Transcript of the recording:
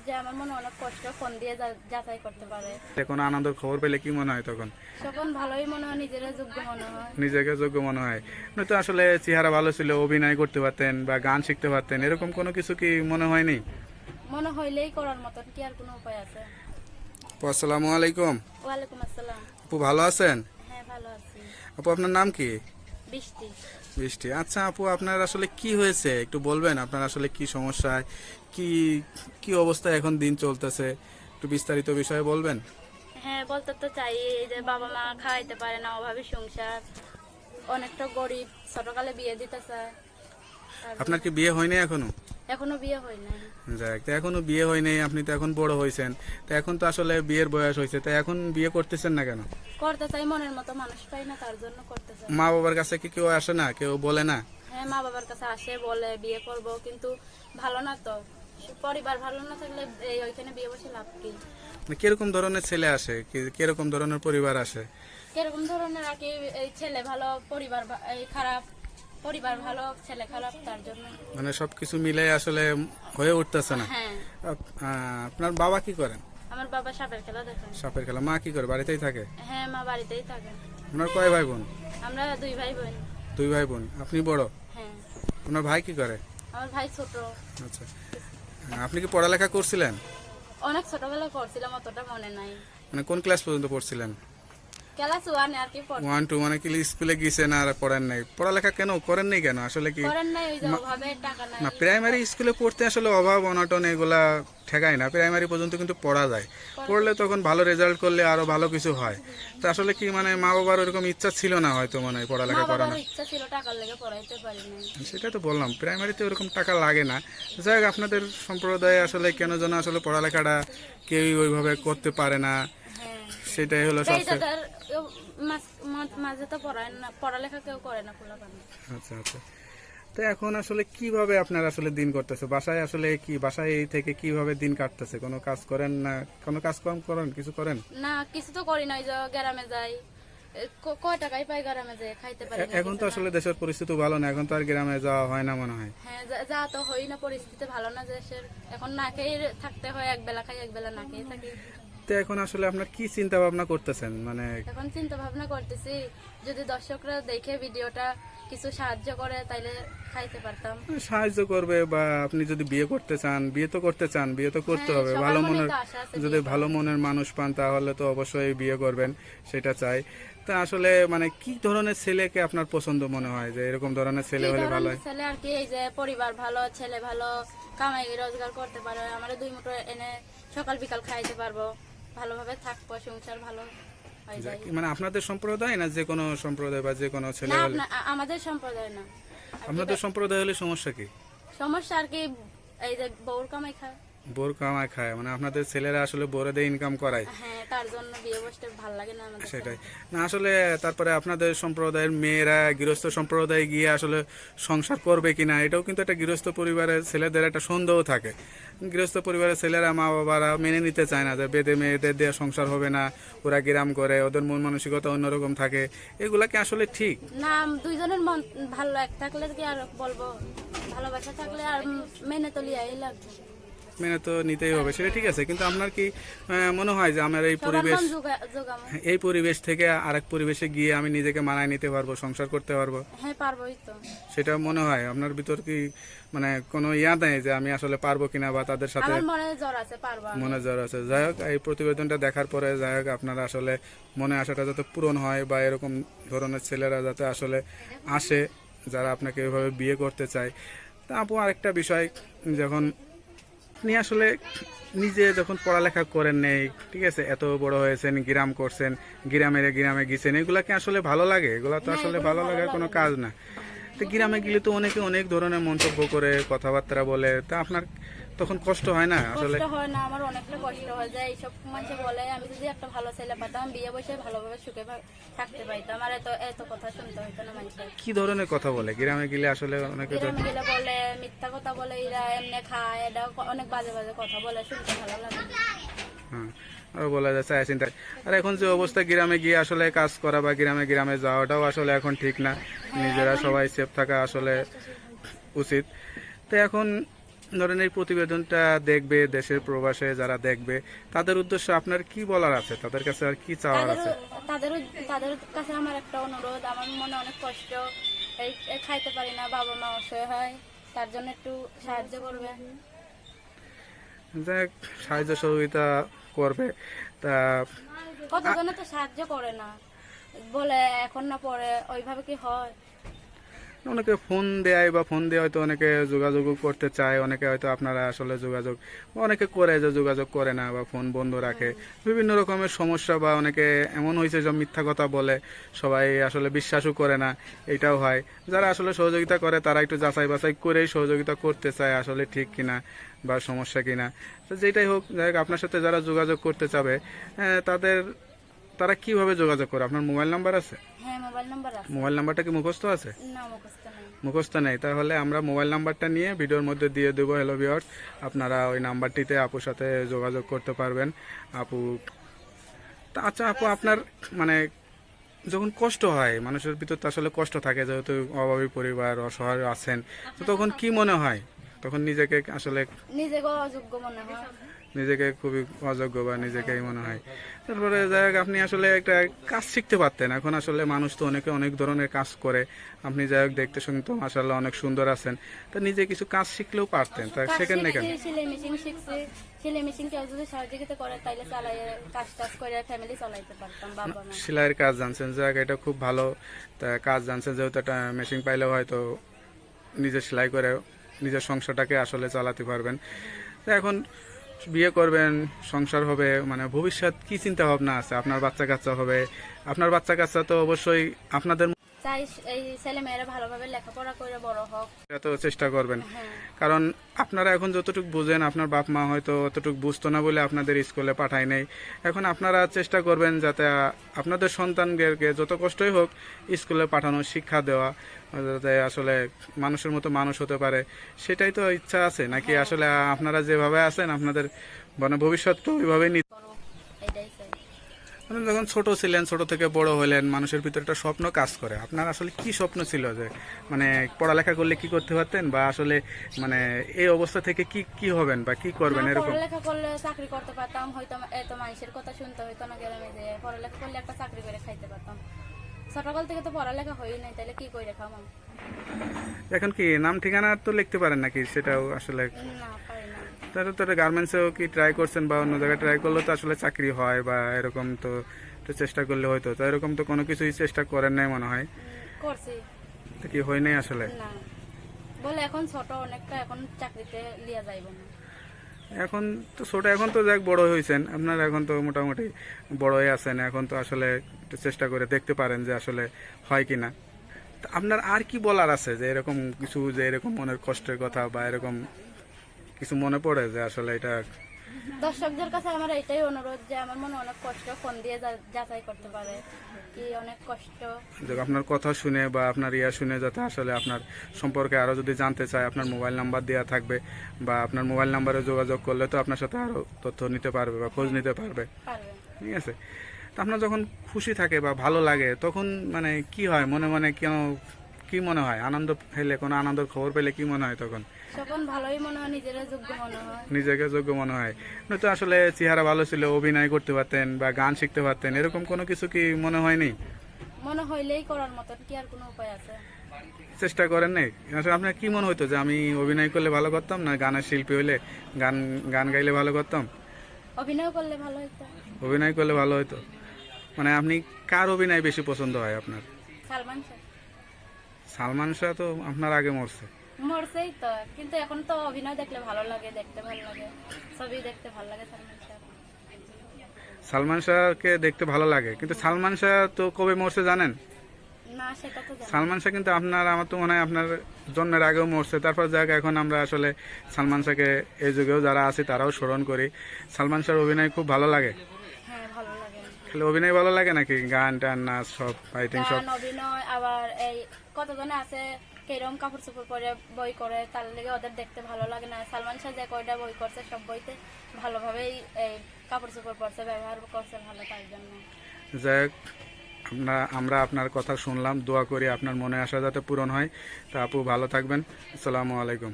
যে আমার মনে অনেক কষ্ট, ফোন দিয়ে যাচাই করতে পারে। এখন আনন্দের খবর পেলে কি মনে হয় তখন? তখন ভালোই মনে হয়, নিজেরা যোগ্য মনে হয়। নিজেকে যোগ্য মনে হয়। আপনি তো আসলে চেহারা ভালো ছিল, অভিনয় করতে পারতেন বা গান শিখতে পারতেন, এরকম কোনো কিছু কি মনে হয়নি? মনে হইলেই করার মতন কি আর কোনো উপায় আছে? আসসালামু আলাইকুম। ওয়ালাইকুম আসসালাম। আপু ভালো আছেন? হ্যাঁ, ভালো আছি। আপু আপনার নাম কি? বৃষ্টি। বৃষ্টি। আচ্ছা আপু, আপনার আসলে কি হয়েছে একটু বলবেন? আপনার আসলে কি সমস্যায়, কি কি অবস্থায় এখন দিন চলতেছে, একটু বিস্তারিত বিষয়ে বলবেন? হ্যাঁ, বলতে তো চাই। এই যে বাবা মা খাওয়াইতে পারে না, অভাবে সংসার, অনেকটা গরিব, ছোটকালে বিয়ে দিতে চায়। আপনার কি বিয়ে হয়নি এখনো? এখনো বিয়ে হয় না। যাক, তো এখনো বিয়ে হয়নি, আপনি তো এখন বড় হয়েছেন, তো এখন তো আসলে বিয়ের বয়স হয়েছে, তো এখন বিয়ে করতেছেন না কেন? করতে চাই, মনের মতো মানুষ পাই না, তার জন্য করতে চাই। মা বাবার কাছে কি কেউ আসে না, কেউ বলে না? হ্যাঁ, মা বাবার কাছে আসে, বলে বিয়ে করব, কিন্তু ভালো না তো। পরিবার ভালো না থাকলে ওইখানে বিয়ে বসে লাভ কি? মানে কিরকম ধরনের ছেলে আসে, কিরকম ধরনের পরিবার আসে? কিরকম ধরনের আর কি, এই ছেলে ভালো, পরিবার এই খারাপ, পরিবার ভালো, ছেলে খারাপ, তার জন্য। মানে সবকিছু মিলে আসলে হয়ে উঠতেছে না। হ্যাঁ। আপনার বাবা কি করেন? আমার বাবা সাপের খেলা দেখেন। সাপের খেলা। মা কি করে, বাড়িতেই থাকে? হ্যাঁ, মা বাড়িতেই থাকে। আপনার কয় ভাই বোন? আমরা 2 ভাই বোন। 2 ভাই বোন। আপনি বড়? হ্যাঁ। আপনার ভাই কি করে? আমার ভাই ছোট। আচ্ছা, আপনি কি পড়ালেখা করছিলেন? অনেক ছোটবেলা করছিলাম, অতটা মনে নাই। মানে কোন ক্লাস পর্যন্ত পড়ছিলেন? ক্লাস 1 আর কি পড় 1 2, মানে কি স্কুলে গিয়েছেন আর পড়েন নাই? পড়ালেখা কেন করেন নাই কেন আসলে কি? করেন নাই, ওই যে অভাবে টাকা নাই। না, প্রাইমারি স্কুলে পড়তে আসলে অভাব অনটন এগুলা ঠেকায় না। প্রাইমারি পর্যন্ত কিন্তু পড়া যায়, পড়লে তখন ভালো রেজাল্ট করলে আরো ভালো কিছু হয়। তো আসলে কি মানে মা বাবার ওরকম ইচ্ছা ছিল না হয়তো, মনে হয় মা পড়ালেখা বাবার করানো। ইচ্ছা ছিল, টাকার লেগে পড়াইতে পারি নাই। সেটা তো বললাম, প্রাইমারিতে ওরকম টাকা লাগে না। যাই হোক, আপনাদের সম্প্রদায়ে আসলে কেন যেন আসলে পড়ালেখাটা কেউই ওইভাবে করতে পারে না, হ্যাঁ, সেটাই হলো এই সবচেয়ে। দাদার মাঝে তো পড়ায় না, পড়ালেখা কেউ করে না, খোলা পারে। আচ্ছা আচ্ছা। তো এখন আসলে কিভাবে আপনার আসলে দিন করতেছে? বাসায় আসলে কি, বাসায় এই থেকে কিভাবে দিন কাটতেছে? কোনো কাজ করেন না? কোনো কাজ কম করেন, কিছু করেন? না, কিছু তো করি না, ওই যে গ্রামে যাই। কয় টাকাই পাই গ্রামে যাই, খাইতে পারি না এখন তো কিছু না। আসলে দেশের পরিস্থিতি ভালো না, এখন তো আর গ্রামে যাওয়া হয় না মনে হয়। হ্যাঁ, যা তো হই না, পরিস্থিতি ভালো না দেশের। এখন না খেয়ে থাকতে হয়, এক বেলা খাই, এক বেলা না খেয়ে থাকি। তো এখন আসলে আপনার কি চিন্তা ভাবনা করতেছেন? মানে এখন চিন্তা ভাবনা করতেছি, যদি দর্শকরা দেখে ভিডিওটা কিছু সাহায্য করে, তাইলে খাইতে পারতাম। সাহায্য করবে, বা আপনি যদি বিয়ে করতে চান, বিয়ে তো করতে চান, বিয়ে তো করতে হ্যাঁ, হবে। সবার ভালো মনেই মনের, তো আশা আছে যদি বিয়ে ভালো করার। মনের মানুষ পান তাহলে তো অবশ্যই বিয়ে করবেন, সেটা চাই। তা আসলে মানে কি ধরনের ছেলেকে আপনার পছন্দ মনে হয়, যে এরকম ধরনের ছেলে কি হলে ভালো ধরনের হয়? ছেলে আর কি, এই যে পরিবার ভালো, ছেলে ভালো, কামাই রোজগার করতে পারে, আমরা 2 মুঠো এনে সকাল বিকাল খাইতে পারবো, ভালোভাবে থাকবো, সংসার ভালো হয়ে যায়। মানে আপনাদের সম্প্রদায় না যে কোনো সম্প্রদায় বা যে কোনো ছেলে না, হলে? আমাদের সম্প্রদায় না। আর কি আপনাদের সম্প্রদায় হলে সমস্যা কি? সমস্যা আর কি, এই যে বউর কামাই খায়। বোর কামায় খায়, মানে আপনাদের ছেলেরা আসলে বোরে দিয়ে ইনকাম করায়, হ্যাঁ, তার জন্য বিয়ে বসতে ভালো লাগে না আমাদের। সেটাই না আসলে। তারপরে আপনাদের সম্প্রদায়ের মেয়েরা গৃহস্থ সম্প্রদায়ে গিয়ে আসলে সংসার করবে কিনা, এটাও কিন্তু একটা গৃহস্থ পরিবারের ছেলেদের একটা সন্দেহ থাকে। গৃহস্থ পরিবারের ছেলেরা, মা বাবারা মেনে নিতে চায় না যে বেদে মেয়েদের দিয়ে সংসার হবে না, ওরা গ্রাম করে, ওদের মন মানসিকতা অন্যরকম থাকে। এগুলা কি আসলে ঠিক? না, দুইজনের মন ভালো এক থাকলে কি আর বলবো, ভালোবাসা থাকলে আর মেনে তো লিয়াই লাগবে। মেনে তো নিতেই হবে, সেটা ঠিক আছে। কিন্তু আপনার কি মনে হয় যে আমার এই সবার পরিবেশ, মন জোগামো। এই পরিবেশ থেকে আরেক পরিবেশে গিয়ে আমি নিজেকে মানায় নিতে পারবো, সংসার করতে পারবো? হ্যাঁ, পারবোই তো। সেটা মনে হয় আপনার ভিতর কি মানে কোনো ইয়া নেই যে আমি আসলে পারবো কিনা, বা তাদের সাথে আমার মনে জ্বর আছে, পারবো আমি। মনে জ্বর আছে? যাই হোক, এই প্রতিবেদনটা দেখার পরে যাই হোক, আপনারা আসলে মনে আশাটা যাতে পূরণ হয়, বা এরকম ধরনের ছেলেরা যাতে আসলে আসে যারা আপনাকে এভাবে বিয়ে করতে চায়। তা আপু, আরেকটা বিষয়, যখন আপনি আসলে নিজে যখন পড়ালেখা করেন নেই, ঠিক আছে, এত বড় হয়েছেন, গ্রাম করছেন, গ্রামে গেছেন, এগুলা কি আসলে ভালো লাগে? এগুলা তো না, আসলে এগুলো ভালো ভালো লাগার লাগে কোনো না। কাজ না। তো গ্রামে গেলে তো অনেকে অনেক ধরনের মন্তব্য করে, কথাবার্তা বলে, তা আপনার তখন কষ্ট হয় না আসলে? কষ্ট হয় না, আমার অনেকটা কষ্ট হয় যে এইসব মানুষ বলে, আমি যদি একটা ভালো ছেলে পেতাম, বিয়ে বসে ভালোভাবে সুখে থাকতে পাইতাম, আর এত এত কথা শুনতে হইতো না মানুষের। কি ধরনের কথা বলে গ্রামে গেলে আসলে? অনেকে তো গ্রামে গেলে বলে, মিথ্যা কথা বলে, এরা এমনি খায়, এটা অনেক বাজে বাজে কথা বলে, শুনতে ভালো লাগে। হ্যাঁ, আরো বলা যাচ্ছে চিন্তা। আর এখন যে অবস্থা, গ্রামে গিয়ে আসলে কাজ করা বা গ্রামে যাওয়াটাও আসলে এখন ঠিক না। নিজেরা সবাই সেফ থাকা আসলে উচিত। তো এখন ধরেন এই প্রতিবেদনটা দেখবে, দেশের প্রবাসে যারা দেখবে তাদের উদ্দেশ্যে আপনার কি বলার আছে, তাদের কাছে আর কি চাওয়ার আছে? তাদের তাদের কাছে আমার একটা অনুরোধ, আমার মনে অনেক কষ্ট, এই খাইতে পারি না, বাবা মা অসহায় হয়, তার জন্য একটু সাহায্য করবে। যাক, সাহায্য সহযোগিতা করবে। তা কতজনে তো সাহায্য করে না, বলে এখন না পরে, ওইভাবে কি হয়? অনেকে ফোন দেয় বা ফোন দিয়ে হয়তো অনেকে যোগাযোগ করতে চায়, অনেকে হয়তো আপনারা আসলে যোগাযোগ, অনেকে করে যে যোগাযোগ করে না বা ফোন বন্ধ রাখে, বিভিন্ন রকমের সমস্যা, বা অনেকে এমন হয়েছে যে মিথ্যা কথা বলে, সবাই আসলে বিশ্বাসও করে না, এটাও হয়। যারা আসলে সহযোগিতা করে তারা একটু যাচাই বাছাই করেই সহযোগিতা করতে চায় আসলে ঠিক কিনা বা সমস্যা কিনা। তো যেটাই হোক, যাই হোক, আপনার সাথে যারা যোগাযোগ করতে চাবে তারা কিভাবে যোগাযোগ করে? আপনার মোবাইল নাম্বার আছে? হ্যাঁ, মোবাইল নাম্বার আছে। মোবাইল নাম্বারটা কি মুখস্থ আছে? না, মুখস্থ নেই। মুখস্থ নেই? তাহলে আমরা মোবাইল নাম্বারটা নিয়ে ভিডিওর মধ্যে দিয়ে দেবো। হ্যালো ভিউয়ার্স, আপনারা ওই নাম্বারটিতে আপুর সাথে যোগাযোগ করতে পারবেন। আপু, আচ্ছা আপু, আপনার মানে যখন কষ্ট হয়, মানুষের ভিতর তো আসলে কষ্ট থাকে, যেহেতু অভাবী পরিবার, অসহায় আছেন, তো তখন কি মনে হয়? তখন নিজেকে আসলে নিজেকে অযোগ্য মনে হয়। নিজেকে খুবই অযোগ্য বা নিজেকেই মনে হয়। তারপরে যাই হোক, আপনি আসলে একটা কাজ শিখতে পারতেন। এখন আসলে মানুষ তো অনেকে অনেক ধরনের কাজ করে, আপনি যাই হোক দেখতে শুনতে মাশাআল্লাহ অনেক সুন্দর আছেন, তা নিজে কিছু কাজ শিখলেও পারতেন, তা শেখেন না কেন? সেলাই মেশিন শিখছি, সেলাই মেশিন কেউ যদি সহযোগিতা করে তাইলে চালাই, কাজ টাজ করে ফ্যামিলি চালাইতে পারতাম, বাবা মা। সেলাইয়ের কাজ জানছেন, যাক এটা খুব ভালো। তা কাজ জানছেন যেহেতু, একটা মেশিন পাইলেও হয়তো নিজে সেলাই করে নিজের সংসারটাকে আসলে চালাতে পারবেন। তো এখন বিয়ে করবেন, সংসার হবে, মানে ভবিষ্যৎ কি চিন্তা ভাবনা আছে? আপনার বাচ্চা কাচ্চা হবে, আপনার বাচ্চা কাচ্চা তো অবশ্যই আপনাদের চাই এই ছেলে মেয়েরা ভালোভাবে লেখাপড়া করে বড় হোক। এত চেষ্টা করবেন, হ্যাঁ, কারণ আপনারা এখন যতটুকু বুঝেন, আপনার বাপ মা হয়তো অতটুকু বুঝতো না বলে আপনাদের স্কুলে পাঠায় নাই। এখন আপনারা চেষ্টা করবেন যাতে আপনাদের সন্তানদেরকে যত কষ্টই হোক স্কুলে পাঠানো, শিক্ষা দেওয়া, যাতে আসলে মানুষের মতো মানুষ হতে পারে, সেটাই তো ইচ্ছা আছে নাকি? আসলে আপনারা যেভাবে আছেন আপনাদের মানে ভবিষ্যৎ তো ওইভাবেই করো, এটাই চাই। মানে যখন ছোট ছিলেন, ছোট থেকে বড় হলেন, মানুষের ভিতরে একটা স্বপ্ন কাজ করে। আপনার আসলে কি স্বপ্ন ছিল, যে মানে পড়ালেখা করলে কি করতে পারতেন, বা আসলে মানে এই অবস্থা থেকে কি কি হবেন বা কি করবেন এরকম? পড়ালেখা করলে চাকরি করতে পারতাম, হয়তো এত মানুষের কথা শুনতে হইতো না গ্রামে, যে পড়ালেখা করলে একটা চাকরি করে খাইতে পারতাম। ছোটকাল থেকে তো পড়ালেখা হয়ই নাই, তাহলে কি করে খামাম? এখন কি নাম ঠিকানা তো লিখতে পারেন নাকি? সেটাও আসলে না, পারি না। তাহলে তো গার্মেন্টসেও কি ট্রাই করছেন, বা অন্য জায়গায় ট্রাই করলে তো আসলে চাকরি হয়, বা এরকম তো একটু চেষ্টা করলে হয়তো। তো এরকম তো কোনো কিছুই চেষ্টা করেন নাই মনে হয়, করছি তো কি হয় নাই আসলে? না, বলে এখন ছোট অনেকটা, এখন চাকরিতে লিয়া যাইব না। এখন তো ছোট, এখন তো যাক বড় হয়েছেন আপনার, এখন তো মোটামুটি বড় হয়ে আছেন, এখন তো আসলে একটু চেষ্টা করে দেখতে পারেন যে আসলে হয় কিনা। তা আপনার আর কি বলার আছে, যে এরকম কিছু, যে এরকম মনের কষ্টের কথা বা এরকম কিছু মনে পড়ে যে আসলে এটা? দর্শকদের কাছে আমার এটাই অনুরোধ যে আমার মনে অনেক কষ্ট, ফোন দিয়ে যাচাই করতে পারে কি অনেক কষ্ট। যে আপনার কথা শুনে বা আপনার ইয়া শুনে যাতে আসলে আপনার সম্পর্কে আরো যদি জানতে চায়, আপনার মোবাইল নাম্বার দেওয়া থাকবে, বা আপনার মোবাইল নাম্বারে যোগাযোগ করলে তো আপনার সাথে আরো তথ্য নিতে পারবে বা খোঁজ নিতে পারবে। পারবে। ঠিক আছে। তো আপনার যখন খুশি থাকে বা ভালো লাগে, তখন মানে কি হয় মনে মনে, কেন কি মনে হয়? আনন্দ পেলে, কোনো আনন্দের খবর পেলে কি মনে হয় তখন? তখন ভালোই মনে হয়, নিজেরা যোগ্য মনে হয়। নিজেকে যোগ্য মনে হয়। নয়তো আসলে চেহারা ভালো ছিল, অভিনয় করতে পারতেন বা গান শিখতে পারতেন, এরকম কোনো কিছু কি মনে হয়নি? মনে হইলেই করার মতন, কি আর কোনো উপায় আছে? চেষ্টা করেন নাই? আসলে আপনার কি মনে হতো যে আমি অভিনয় করলে ভালো করতাম, না গানের শিল্পী হইলে, গান গান গাইলে ভালো করতাম? অভিনয় করলে ভালো হইতো। অভিনয় করলে ভালো হতো। মানে আপনি কার অভিনয় বেশি পছন্দ হয় আপনার? সালমান শাহ। সালমান শাহ তো আপনার আগে মরছে। মরছেই তো, কিন্তু এখন তো অভিনয় দেখলে ভালো লাগে, দেখতে ভালো লাগে, ছবি দেখতে ভালো লাগে সালমান শাহ। সালমান শাহকে দেখতে ভালো লাগে, কিন্তু সালমান শাহ তো কবে মরছে জানেন? না, সেটা তো জানি। সালমান শাহ কিন্তু আপনার, আমার তো মনে হয় আপনার জন্মের আগেও মরছে। তারপর যাক, এখন আমরা আসলে সালমান শাহকে এই যুগেও যারা আছে তারাও স্মরণ করি। সালমান শাহর অভিনয় খুব ভালো লাগে। হ্যাঁ, ভালো লাগে। খালি অভিনয় ভালো লাগে নাকি গান টান নাচ সব, ফাইটিং সব? গান, অভিনয়, আবার এই কতজনে আছে কেরম কাপড় চোপড় পরে বই করে, তার লেগে ওদের দেখতে ভালো লাগে না। সালমান শাহ যে কয়টা বই করছে, সব বইতে ভালোভাবেই এই কাপড় চোপড় পরছে, ব্যবহার করছে ভালো, তার জন্য। যাক, আমরা আপনার কথা শুনলাম, দোয়া করি আপনার মনে আশা যাতে পূরণ হয়। তা আপু ভালো থাকবেন। আসসালামু আলাইকুম।